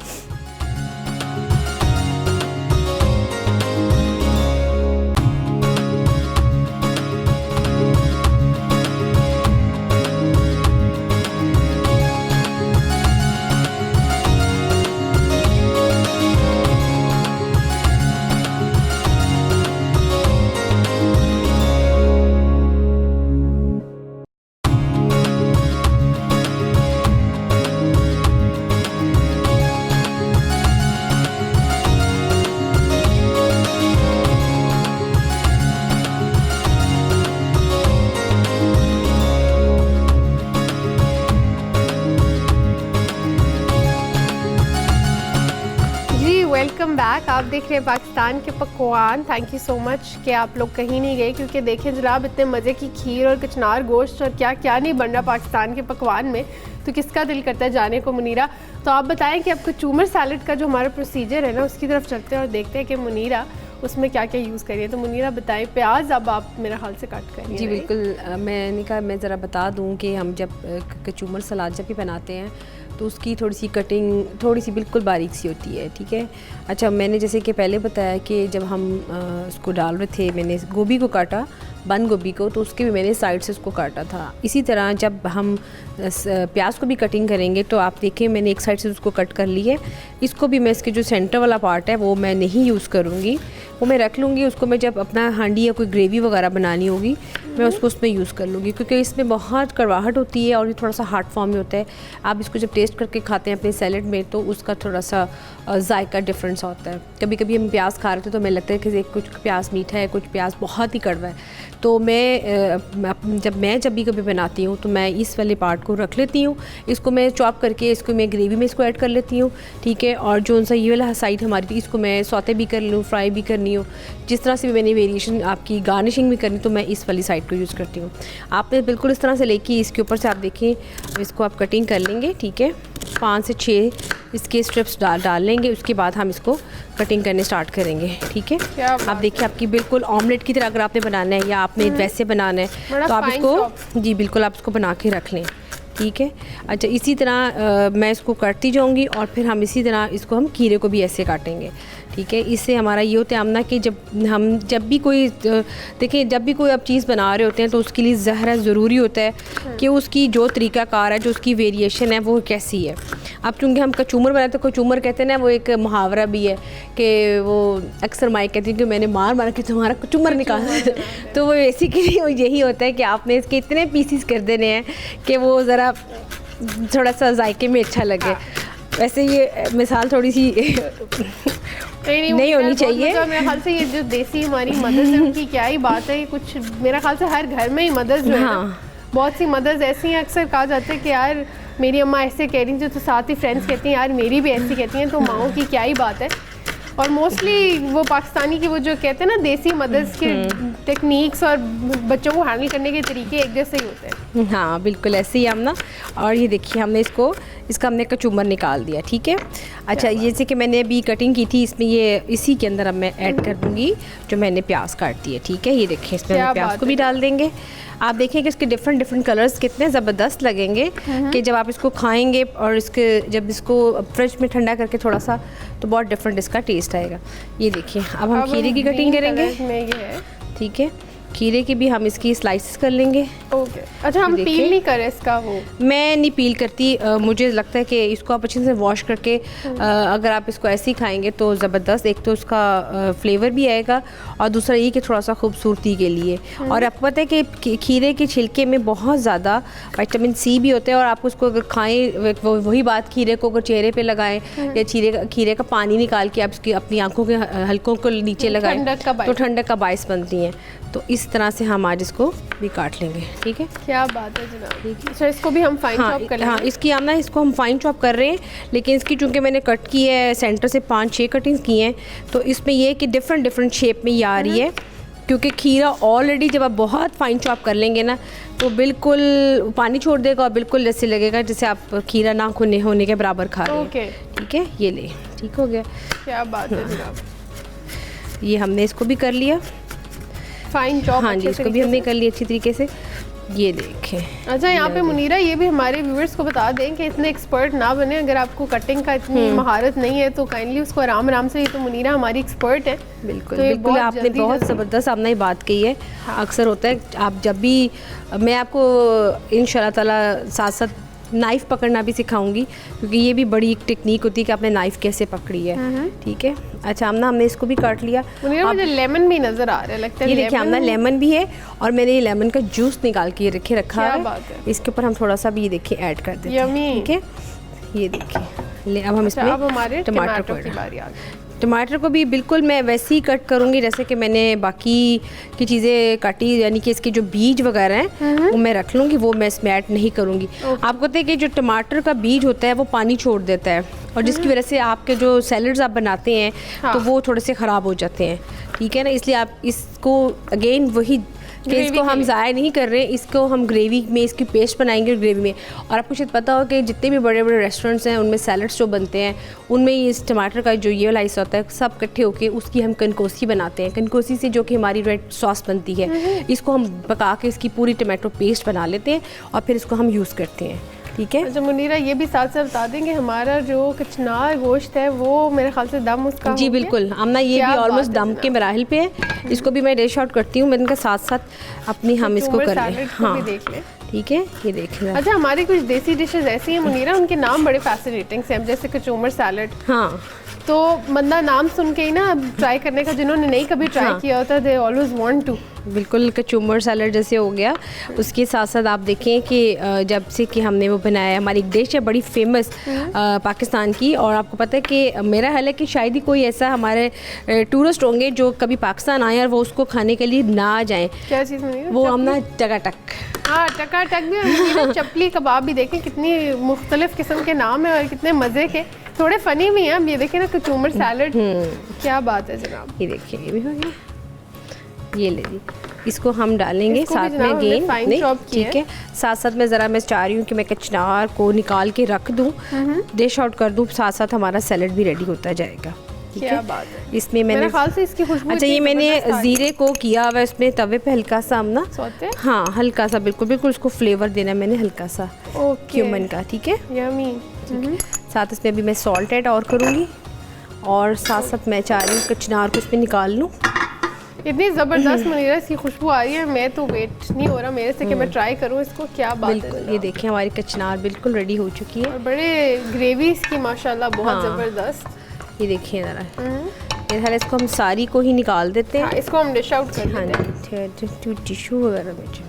Welcome back. आप देख रहे हैं पाकिस्तान के पकवान। थैंक यू सो मच कि आप लोग कहीं नहीं गए, क्योंकि देखें जनाब इतने मज़े की खीर और कचनार गोश्त और क्या क्या नहीं बन रहा पाकिस्तान के पकवान में, तो किसका दिल करता है जाने को। मुनीरा, तो आप बताएं कि अब कचूमर सैलड का जो हमारा प्रोसीजर है ना उसकी तरफ चलते हैं और देखते हैं कि मुनीरा उसमें क्या क्या यूज़ करिए। तो मुनीरा बताएं, प्याज अब आप मेरे हाल से काट करिए। जी बिल्कुल, मैंने कहा मैं ज़रा बता दूं कि हम जब कचूमर सलाद जब भी बनाते हैं तो उसकी थोड़ी सी कटिंग थोड़ी सी बिल्कुल बारीक सी होती है, ठीक है। अच्छा, मैंने जैसे कि पहले बताया कि जब हम उसको डाल रहे थे, मैंने गोभी को काटा, बंद गोभी को, तो उसके भी मैंने साइड से उसको काटा था। इसी तरह जब हम प्याज को भी कटिंग करेंगे तो आप देखें मैंने एक साइड से उसको कट कर ली है। इसको भी मैं इसके जो सेंटर वाला पार्ट है वो मैं नहीं यूज़ करूँगी, वो मैं रख लूँगी। उसको मैं जब अपना हांडी या कोई ग्रेवी वगैरह बनानी होगी मैं उसको उसमें यूज़ कर लूँगी, क्योंकि इसमें बहुत कड़वाहट होती है और ये थोड़ा सा हार्ड फॉर्म में होता है। आप इसको जब टेस्ट करके खाते हैं अपने सैलेड में तो उसका थोड़ा सा जायका डिफरेंस होता है। कभी कभी हम प्याज खा रहे थे तो मैं लगता है कि कुछ प्याज मीठा है, कुछ प्याज बहुत ही कड़वा है, तो मैं जब भी कभी बनाती हूँ तो मैं इस वाले पार्ट को रख लेती हूँ। इसको मैं चॉप करके इसको मैं ग्रेवी में इसको ऐड कर लेती हूँ, ठीक है। और जो सा ये वाला साइड हमारी थी इसको मैं सौते भी कर लूँ, फ्राई भी करनी हो, जिस तरह से भी मैंने वेरिएशन आपकी गार्निशिंग भी करनी तो मैं इस वाली साइड को यूज़ करती हूँ। आपने बिल्कुल इस तरह से लेके इसके ऊपर से आप देखें इसको आप कटिंग कर लेंगे, ठीक है। 5 से 6 इसके स्ट्रिप्स डाल लेंगे, उसके बाद हम इसको कटिंग करने स्टार्ट करेंगे, ठीक है। आप देखिए आपकी बिल्कुल ऑमलेट की तरह अगर आपने बनाना है या आपने वैसे बनाना है तो आप इसको जी बिल्कुल आप इसको बना के रख लें, ठीक है। अच्छा, इसी तरह मैं इसको काटती जाऊंगी और फिर हम इसी तरह इसको हम खीरे को भी ऐसे काटेंगे, ठीक है। इससे हमारा ये होता है आमना कि जब भी कोई देखिए जब भी कोई आप चीज़ बना रहे होते हैं तो उसके लिए ज़रा ज़रूरी होता है कि उसकी जो तरीक़ाकार है, जो उसकी वेरिएशन है वो कैसी है। अब चूँकि हम कचूमर बनाते हैं, कचूमर कहते हैं ना, वो एक मुहावरा भी है कि वो अक्सर माई कहती है कि मैंने मार के तुम्हारा कचूमर निकाला तो वो बेसिकली यही होता है कि आपने इसके इतने पीसीस कर देने हैं कि वो ज़रा थोड़ा सा जायके में अच्छा लगे। वैसे ये मिसाल थोड़ी सी नहीं होनी चाहिए। मेरे ख्याल से ये जो देसी हमारी मदर्स है उनकी क्या ही बात है, ये कुछ मेरे ख्याल से हर घर में ही मदर्स जो है, बहुत सी मदर्स ऐसी हैं, अक्सर कहा जाता है कि यार मेरी अम्मा ऐसे कह रही थी तो साथ ही फ्रेंड्स कहती हैं यार मेरी भी ऐसी कहती हैं, तो माओं की क्या ही बात है। और मोस्टली वो पाकिस्तानी की वो जो कहते हैं ना देसी मदर्स के टेक्निक्स और बच्चों को हैंडल करने के तरीके एक जैसे ही होते हैं। हाँ बिल्कुल ऐसे ही हमना। और ये देखिए हमने इसका हमने कचूमर निकाल दिया, ठीक है। अच्छा, जैसे कि मैंने अभी कटिंग की थी इसमें ये इसी के अंदर अब मैं ऐड कर दूँगी जो मैंने प्याज काट दिए, ठीक है। ये देखिए इसमें हम प्याज को भी डाल देंगे। आप देखें कि इसके डिफरेंट कलर्स कितने ज़बरदस्त लगेंगे कि जब आप इसको खाएंगे और जब इसको फ्रिज में ठंडा करके थोड़ा सा तो बहुत डिफरेंट इसका टेस्ट आएगा। ये देखिए अब हम खीरे की कटिंग करेंगे, ठीक है। खीरे की भी हम इसकी स्लाइसेस कर लेंगे। ओके। अच्छा, हम पील नहीं करें इसका? वो मैं नहीं पील करती, मुझे लगता है कि इसको आप अच्छे से वॉश करके अगर आप इसको ऐसे ही खाएंगे तो ज़बरदस्त, एक तो उसका फ्लेवर भी आएगा और दूसरा ये कि थोड़ा सा खूबसूरती के लिए। और आपको पता है कि खीरे के छिलके में बहुत ज़्यादा विटामिन सी भी होता है और आप उसको अगर खाएँ, वही बात खीरे को अगर चेहरे पर लगाएँ या खीरे का पानी निकाल के आप इसकी अपनी आँखों के हल्कों को नीचे लगाएँ तो ठंडक का बायस बनती हैं। तो इस तरह से हम आज इसको भी काट लेंगे, ठीक है। क्या बात है जनाब। अच्छा, इसको भी हम फाइन चॉप कर लेंगे। हाँ, इसकी आमना इसको हम फाइन चॉप कर रहे हैं, लेकिन इसकी चूँकि मैंने कट की है सेंटर से 5-6 कटिंग्स की हैं तो इसमें यह है कि डिफरेंट शेप में ये आ रही है, क्योंकि खीरा ऑलरेडी जब आप बहुत फाइन चॉप कर लेंगे ना तो बिल्कुल पानी छोड़ देगा और बिल्कुल जैसे लगेगा जैसे आप खीरा ना होने के बराबर खा रहे हैं, ठीक है। ये ले, ठीक हो गया। क्या बात है जनाब। ये हमने इसको भी कर लिया फाइन चॉप। हाँ जी, इसको भी हमने कर लिया अच्छी तरीके से। ये देखें। अच्छा, यहाँ पे मुनीरा ये भी हमारे व्यूअर्स को बता दें कि इतने एक्सपर्ट ना बने, अगर आपको कटिंग का इतनी महारत नहीं है तो काइंडली उसको आराम से, ये तो मुनीरा हमारी एक्सपर्ट है। बिल्कुल तो बिल्कुल आपने बहुत ज़बरदस्त आपने ये बात कही है। हाँ। अक्सर होता है आप जब भी, मैं आपको इंशाल्लाह ताला साथ साथ नाइफ़ पकड़ना भी सिखाऊंगी, क्योंकि ये भी बड़ी एक टेक्निक होती है कि आपने नाइफ़ कैसे पकड़ी है, ठीक है। अच्छा, हमने इसको भी काट लिया। मुझे लेमन भी नज़र आ रहा है, लगता है। ये देखिए हमने लेमन भी है और मैंने ये लेमन का जूस निकाल के रखा है। इसके ऊपर हम थोड़ा सा भी ये देखिए ऐड कर देते हैं, ठीक है। ये देखिए अब हम इसमें हमारे टमाटर की बारी आ गई। टमाटर को भी बिल्कुल मैं वैसे ही कट करूँगी जैसे कि मैंने बाकी की चीज़ें काटी, यानी कि इसके जो बीज वगैरह हैं वो मैं रख लूँगी, वो मैं इसमें ऐड नहीं करूँगी। आपको पता है कि जो टमाटर का बीज होता है वो पानी छोड़ देता है और जिसकी वजह से आपके जो सैलड्स आप बनाते हैं तो वो थोड़े से ख़राब हो जाते हैं, ठीक है ना। इसलिए आप इसको अगेन वही कि इसको हम ज़ाया नहीं कर रहे हैं, इसको हम ग्रेवी में इसकी पेस्ट बनाएंगे ग्रेवी में। और आपको शायद पता हो कि जितने भी बड़े बड़े रेस्टोरेंट्स हैं उनमें सैलड्स जो बनते हैं उनमें इस टमाटर का जो ये वाला हिस्सा होता है सब इकट्ठे होके उसकी हम कनकोसी बनाते हैं। कनकोसी से जो कि हमारी रेड सॉस बनती है, इसको हम पका के इसकी पूरी टमाटो पेस्ट बना लेते हैं और फिर इसको हम यूज़ करते हैं, ठीक है। अच्छा मुनीरा, ये भी साथ साथ बता दें कि हमारा जो कचनार गोश्त है वो मेरे ख्याल से दम उसका जी बिल्कुल आमना, ये भी ऑलमोस्ट दम के मराहिल पे है। इसको भी मैं डिश आउट करती हूँ, मैंने कहा साथ साथ अपनी हम इसको कर लें। हाँ देख लें, ठीक है, ये देख लें। अच्छा हमारी कुछ देसी डिशेस ऐसी हैं मुनीरा, उनके नाम बड़े फैसिनेटिंग से, जैसे कचूमर सैलड। हाँ, तो बंदा नाम सुन के ही ना ट्राई करने का, जिन्होंने नहीं कभी ट्राई किया होता, दे ऑलवेज वांट टू। बिल्कुल कचूमर सैलड जैसे हो गया। उसके साथ साथ आप देखें कि जब से कि हमने वो बनाया, हमारी एक डिश है बड़ी फेमस पाकिस्तान की, और आपको पता है कि मेरा ख्याल है कि शायद ही कोई ऐसा हमारे टूरिस्ट होंगे जो कभी पाकिस्तान आए और वो उसको खाने के लिए ना आ जाएं। क्या चीज़ बनी? वो हमना टकाटक। हाँ, टकाटक भी, और चपली कबाब भी। देखें कितनी मुख्तलिफ किस्म के नाम है और कितने मज़े के, थोड़े फ़नी भी हैं। अब ये देखें ना कचूमर सैलड, क्या बात है जनाब। ये देखिए, ये भी हो गया। ये ले जी, इसको हम डालेंगे साथ में गेन नहीं, ठीक है। साथ साथ में ज़रा मैं चाह रही हूँ कि मैं कचनार को निकाल के रख दूँ, डिश आउट कर दूँ, साथ साथ हमारा सैलड भी रेडी होता जाएगा। क्या बात है। इसमें मैंने मेरे ख्याल से इसकी खुशबू, अच्छा ये मैंने ज़ीरे को किया हुआ इसमें तवे पे हल्का सा हमना, हाँ हल्का सा, बिल्कुल बिल्कुल उसको फ्लेवर देना है मैंने हल्का सा क्यूमन का, ठीक है। यम्मी। साथ इसमें अभी मैं सॉल्ट ऐड और करूँगी, और साथ साथ मैं चाह रही हूँ कचनार को इसमें निकाल लूँ। इतनी ज़बरदस्त मुनीरा इसकी खुशबू आ रही है, मैं तो वेट नहीं हो रहा मेरे से कि मैं ट्राई करूं इसको। क्या बात है। ये देखिए हमारी कचनार बिल्कुल रेडी हो चुकी है, और बड़े ग्रेवी इसकी माशाल्लाह बहुत ज़बरदस्त। ये देखिए ज़रा, इसको हम सारी को ही निकाल देते हैं। हाँ, इसको हम डिश आउट कर देते हैं टिश्यू वगैरह में।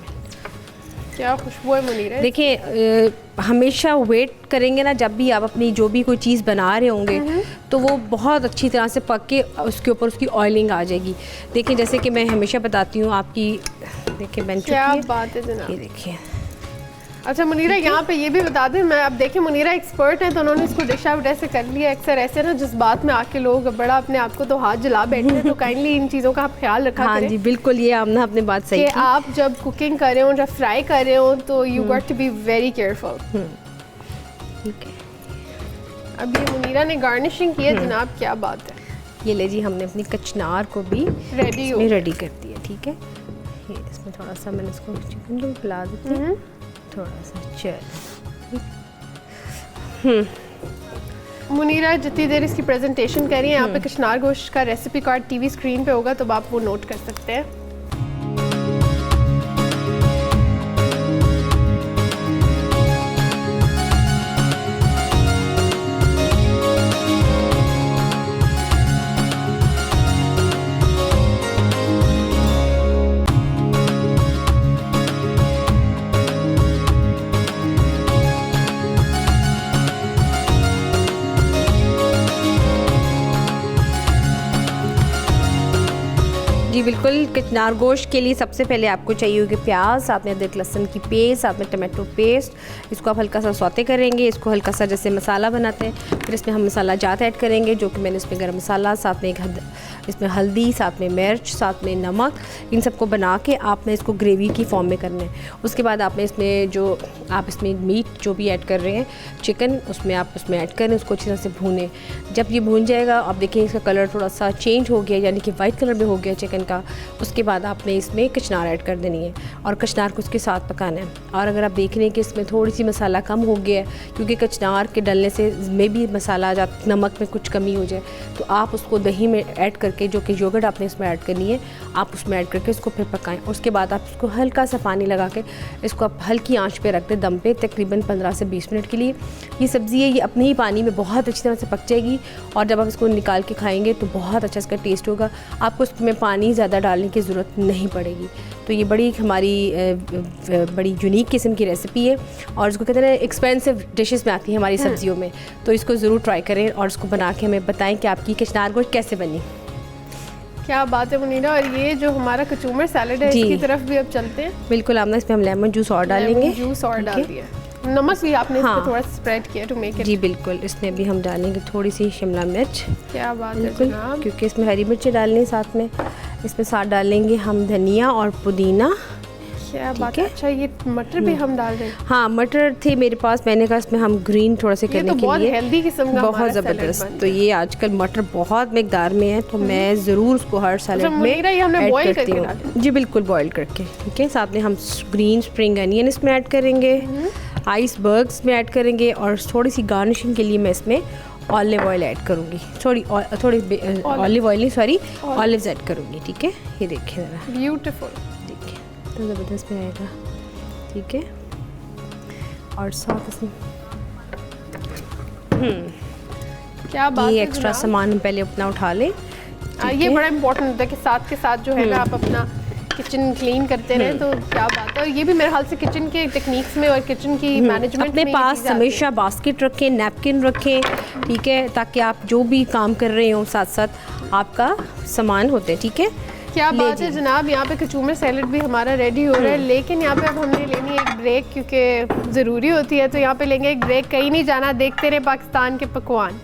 क्या खुशबू है मुनीरा। देखिए हमेशा वेट करेंगे ना, जब भी आप अपनी जो भी कोई चीज़ बना रहे होंगे तो वो बहुत अच्छी तरह से पक के उसके ऊपर उसकी ऑयलिंग आ जाएगी। देखिए जैसे कि मैं हमेशा बताती हूँ आपकी, देखिए बन चुकी है। क्या बात है जनाब। ये देखिए। अच्छा मुनीरा, यहाँ पे ये भी बता दें, मैं अब देखिए मुनीरा एक्सपर्ट है तो उन्होंने इसको डिश आउट ऐसे कर लिया। अक्सर ऐसे ना जिस बात में आके लोग बड़ा अपने आप को तो हाथ जला बैठे हैं, तो काइंडली इन चीज़ों का आप ख्याल रखा करें। हाँ जी बिल्कुल, ये आपने अपनी बात सही कि आप जब कुकिंग कर रहे हो, जब फ्राई कर रहे हो, तो you got to be very careful. ठीक है। अब ये मुनीरा ने गार्निशिंग की है जनाब, क्या बात है। ये ले जी, हमने अपनी कचनार को भी रेडी कर दिया, ठीक है। ये इसमें थोड़ा सा मैंने इसको चिकन को पिला देती हूँ, थोड़ा सा चल। मुनीरा जितनी देर इसकी प्रेजेंटेशन कर रही है, यहाँ पे कचनार गोश्त का रेसिपी कार्ड टीवी स्क्रीन पे होगा, तो आप वो नोट कर सकते हैं। जी बिल्कुल, कचनार गोश्त के लिए सबसे पहले आपको चाहिए होगी प्याज, साथ में अदरक लहसुन की पेस्ट, साथ में टमाटो पेस्ट। इसको आप हल्का सा सौते करेंगे, इसको हल्का सा जैसे मसाला बनाते हैं। फिर इसमें हम मसाला जात ऐड करेंगे, जो कि मैंने इसमें गरम मसाला, साथ में इसमें हल्दी, साथ में मिर्च, साथ में नमक, इन सबको बना के आपने इसको ग्रेवी की फॉर्म में करना है। उसके बाद आपने इसमें जो आप इसमें मीट जो भी ऐड कर रहे हैं, चिकन, उसमें आप उसमें ऐड करें, उसको अच्छी तरह से भूनें। जब ये भून जाएगा, आप देखें इसका कलर थोड़ा सा चेंज हो गया, यानी कि वाइट कलर में हो गया चिकन का। उसके बाद आपने इसमें कचनार ऐड कर देनी है और कचनार को उसके साथ पकाना है। और अगर आप देख रहे हैं कि इसमें थोड़ी सी मसाला कम हो गया है, क्योंकि कचनार के डलने से में भी मसाला नमक में कुछ कमी हो जाए, तो आप उसको दही में ऐड करके, जो कि योगर्ट आपने इसमें ऐड करनी है, आप उसमें ऐड करके इसको फिर पकाएं। उसके बाद आप इसको हल्का सा पानी लगा के इसको आप हल्की आंच पे रख दें दम पे, तकरीबन 15 से 20 मिनट के लिए। ये सब्ज़ी है, ये अपने ही पानी में बहुत अच्छी तरह से पक जाएगी, और जब आप इसको निकाल के खाएंगे तो बहुत अच्छा इसका टेस्ट होगा। आपको इसमें पानी ज़्यादा डालने की ज़रूरत नहीं पड़ेगी। तो ये बड़ी हमारी बड़ी यूनिक किस्म की रेसिपी है, और इसको कहते हैं एक्सपेंसिव डिशेस में आती है हमारी सब्जियों में। तो इसको ज़रूर ट्राई करें और इसको बना के हमें बताएं कि आपकी कचनार गोश्त कैसे बनी। क्या बात है मुनीरा। और ये जो हमारा कचूमर सैलड है, इसकी तरफ भी अब चलते हैं। बिल्कुल, आपने इसमें हम लेमन जूस और डालेंगे, जूस और डाल दिया, नमक भी आपने इस पे थोड़ा स्प्रेड किया टू मेक इट। जी बिल्कुल, इसमें भी हम डालेंगे थोड़ी सी शिमला मिर्च। क्या बात है जनाब, क्योंकि इसमें हरी मिर्ची डालनी साथ में। इसमें साथ डालेंगे हम धनिया और पुदीना। क्या बात है। अच्छा, ये मटर भी हम डाल रहे हैं? हाँ, मटर थे मेरे पास, मैंने कहा इसमें हम ग्रीन थोड़ा से करने के लिए। बहुत हेल्दी किस्म का, बहुत ज़बरदस्त। तो ये आजकल मटर बहुत मिकदार में है, तो मैं ज़रूर उसको हर सैलेड में ऐड करती हूँ। जी बिल्कुल, बॉईल करके, ठीक है। साथ में हम ग्रीन स्प्रिंग अनियन इसमें ऐड करेंगे, आइसबर्ग्स में ऐड करेंगे और थोड़ी सी गार्निशिंग के लिए मैं इसमें ऑलिव ऑयल ऐड करूँगी, थोड़ी ऑलिव ऑयल नहीं सॉरी ऑलिव्स ऐड करूँगी। ठीक है, ये देखिए ज़रा ब्यूटीफुल, देखिए तो ज़बरदस्त में आएगा। ठीक है, और साथ इसमें क्या बात ये है, एक्स्ट्रा सामान हम पहले अपना उठा लें। ये बड़ा इंपॉर्टेंट होता है कि साथ के साथ जो है ना आप अपना किचन क्लीन करते रहें, तो क्या बात है। और ये भी मेरे ख्याल से किचन के टेक्निक्स में और किचन की मैनेजमेंट अपने में पास हमेशा बास्केट रखें, नैपकिन रखें, ठीक है, ताकि आप जो भी काम कर रहे हो साथ साथ आपका सामान होते। ठीक है, क्या बात है जनाब। यहाँ पे कचूमर सैलेड भी हमारा रेडी हो रहा है, लेकिन यहाँ पे अब हमने लेनी है एक ब्रेक क्योंकि ज़रूरी होती है। तो यहाँ पे लेंगे एक ब्रेक, कहीं नहीं जाना, देखते रहे पाकिस्तान के पकवान।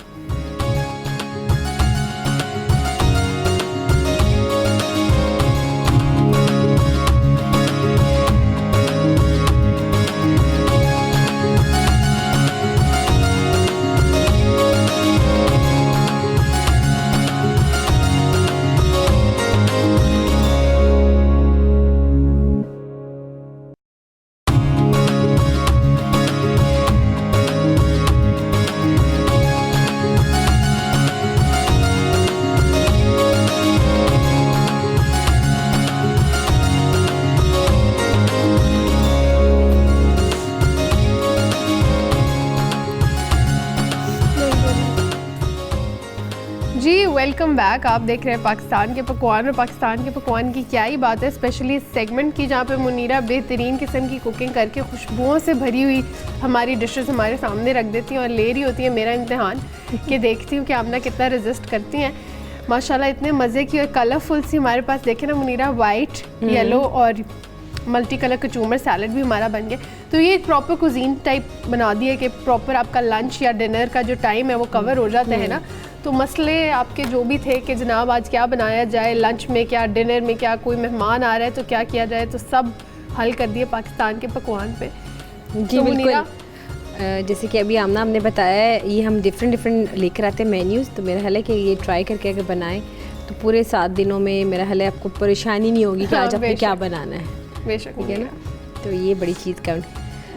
Welcome back. आप देख रहे हैं पाकिस्तान के पकवान, और पाकिस्तान के पकवान की क्या ही बात है, स्पेशली इस सेगमेंट की जहाँ पे मुनीरा बेहतरीन किस्म की कुकिंग करके खुशबुओं से भरी हुई हमारी डिशेस हमारे सामने रख देती हैं और ले रही होती है मेरा इम्तिहान कि देखती हूँ कि आमना कितना रेजिस्ट करती हैं। माशाल्लाह इतने मज़े की और कलरफुल सी हमारे पास देखे ना मुनीरा, वाइट, येलो और मल्टी कलर कचूमर सैलड भी हमारा बन गया। तो ये एक प्रॉपर कुजीन टाइप बना दिया कि प्रॉपर आपका लंच या डिनर का जो टाइम है वो कवर हो जाता है ना। तो मसले आपके जो भी थे कि जनाब आज क्या बनाया जाए, लंच में क्या, डिनर में क्या, कोई मेहमान आ रहा है तो क्या किया जाए, तो सब हल कर दिए पाकिस्तान के पकवान पे। जी तो बिल्कुल, जैसे कि अभी आमना हमने बताया है, ये हम डिफरेंट लेकर आते हैं मेन्यूज़। तो मेरा ख्याल है कि ये ट्राई करके अगर बनाएं तो पूरे 7 दिनों में मेरा ख्याल है आपको परेशानी नहीं होगी कि आज आपने क्या बनाना है। बेशक, ठीक है ना, तो ये बड़ी चीज़ का।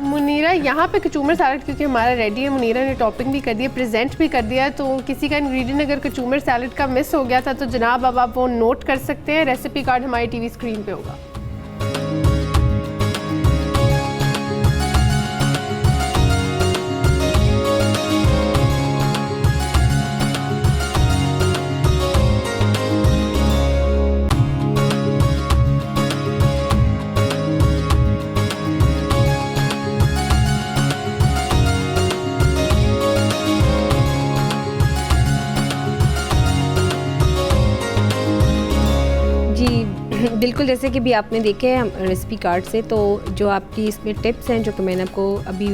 मुनीरा यहाँ पे कचूमर सैलड क्योंकि हमारा रेडी है, मुनीरा ने टॉपिंग भी कर दिया, प्रेजेंट भी कर दिया है। तो किसी का इंग्रेडिएंट अगर कचूमर सैलड का मिस हो गया था तो जनाब अब आप वो नोट कर सकते हैं, रेसिपी कार्ड हमारी टीवी स्क्रीन पे होगा। बिल्कुल, जैसे कि भी आपने देखे हम रेसिपी कार्ड से, तो जो आपकी इसमें टिप्स हैं जो कि मैंने आपको अभी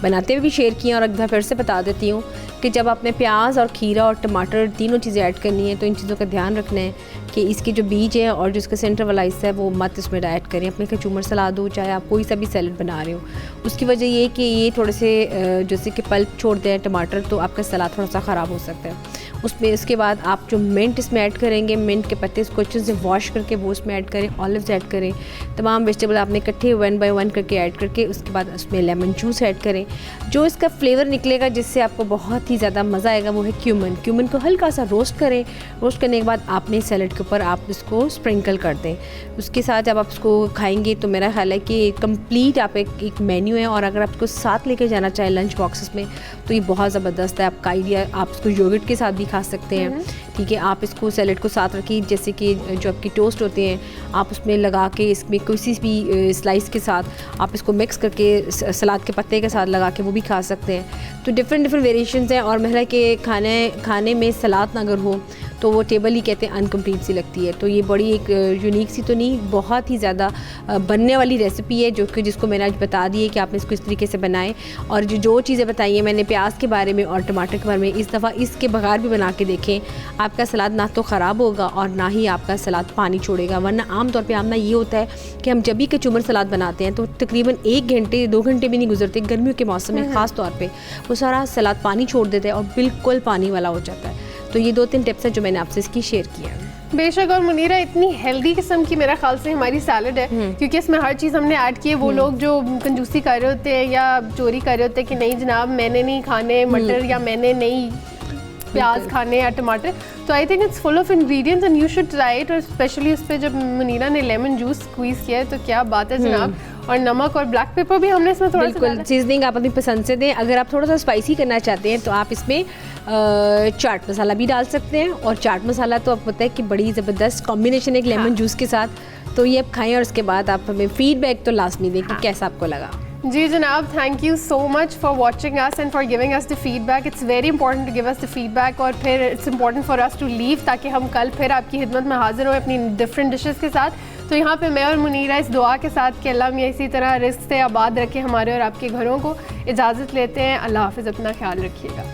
बनाते हुए भी शेयर किए और एक बार फिर से बता देती हूँ कि जब आपने प्याज और खीरा और टमाटर तीनों चीज़ें ऐड करनी है तो इन चीज़ों का ध्यान रखना है कि इसके जो बीज है और जो इसका सेंटर वाला हिस्सा है वो मत इसमें ऐड करें। अपने कचूमर सलाद हो, चाहे आप कोई सा भी सैलड बना रहे हो, उसकी वजह ये कि ये थोड़े से जैसे कि पल्प छोड़ते हैं टमाटर, तो आपका सलाद थोड़ा सा ख़राब हो सकता है उसमें। इसके बाद आप जो मिंट इसमें ऐड करेंगे, मिंट के पत्ते इसको अच्छे से वॉश करके वो उसमें ऐड करें, ऑलिव्स ऐड करें, तमाम वेजिटेबल आपने इकट्ठे 1 बाय 1 करके ऐड करके उसके बाद उसमें लेमन जूस ऐड करें। जो इसका फ्लेवर निकलेगा जिससे आपको बहुत ही ज़्यादा मज़ा आएगा वो है क्यूमन। क्यूमन को हल्का सा रोस्ट करें, रोस्ट करने के बाद आपने सैलड के ऊपर आप इसको स्प्रिंकल कर दें। उसके साथ जब आप इसको खाएंगे तो मेरा ख्याल है कि कंप्लीट आप एक मेन्यू है, और अगर आप इसको साथ लेके जाना चाहें लंच बॉक्सेस में तो ये बहुत ज़बरदस्त है। आपका आइडिया, आप इसको योगर्ट के साथ भी खा सकते हैं। ठीक है, आप इसको सैलड को साथ रखिए, जैसे कि जो आपके टोस्ट होते हैं आप उसमें लगा के इसमें किसी भी स्लाइस के साथ आप इसको मिक्स करके सलाद के पत्ते के साथ लगा के वो भी खा सकते हैं। तो डिफरेंट वेरिएशंस हैं, और महिला के खाने में सलाद ना अगर हो तो वो टेबल ही कहते हैं अनकम्प्लीट सी लगती है। तो ये बड़ी एक यूनिक सी तो नहीं, बहुत ही ज़्यादा बनने वाली रेसिपी है जो कि जिसको मैंने आज बता दी है कि आपने इसको इस तरीके से बनाएं। और जो चीज़ें बताई हैं मैंने प्याज के बारे में और टमाटर के बारे में, इस दफ़ा इसके बगैर भी बना के देखें। आपका सलाद ना तो ख़राब होगा और ना ही आपका सलाद पानी छोड़ेगा। वरना आमतौर पर आमना ये होता है कि हम जब भी कचूमर सलाद बनाते हैं तो तकरीबन 1 घंटे 2 घंटे भी नहीं गुजरते, गर्मियों के मौसम में ख़ास तौर पर वो सारा सलाद पानी छोड़ देता है और बिल्कुल पानी वाला हो जाता है। तो ये 2-3 टिप्स हैं जो मैंने आपसे इसकी शेयर किया है। बेशक। और मुनीरा, इतनी हेल्दी किस्म की मेरा ख्याल से हमारी सैलड है, क्योंकि इसमें हर चीज़ हमने ऐड की है। वो लोग जो कंजूसी कर रहे होते हैं या चोरी कर रहे होते हैं कि नहीं जनाब मैंने नहीं खाने मटर या मैंने नहीं प्याज खाने या टमाटर, तो I think it's full of ingredients and you should try it. और स्पेशली उस पर जब मुनीरा ने लेमन जूस स्क्वीज़ किया है तो क्या बात है जनाब। और नमक और ब्लैक पेपर भी हमने इसमें थोड़ा बिल्कुल सीजनिंग आप अपनी पसंद से दें। अगर आप थोड़ा सा स्पाइसी करना चाहते हैं तो आप इसमें चाट मसाला भी डाल सकते हैं। और चाट मसाला तो आपको पता है कि बड़ी ज़बरदस्त कॉम्बिनेशन है एक लेमन जूस के साथ। तो ये आप खाएं और उसके बाद आप हमें फीडबैक तो लाजमी दें कि कैसा आपको लगा। जी जनाब, thank you so much for watching us and for giving us the feedback. It's very important to give us the feedback और फिर it's important for us to leave, ताकि हम कल फिर आपकी खिदमत में हाजिर हों अपनी डिफरेंट डिशेस के साथ। तो यहाँ पे मैं और मुनीरा इस दुआ के साथ कि अल्लाह मियां इसी तरह रिज़्क़ से आबाद रखे हमारे और आपके घरों को, इजाज़त लेते हैं। अल्लाह हाफ़िज़, अपना ख्याल रखिएगा।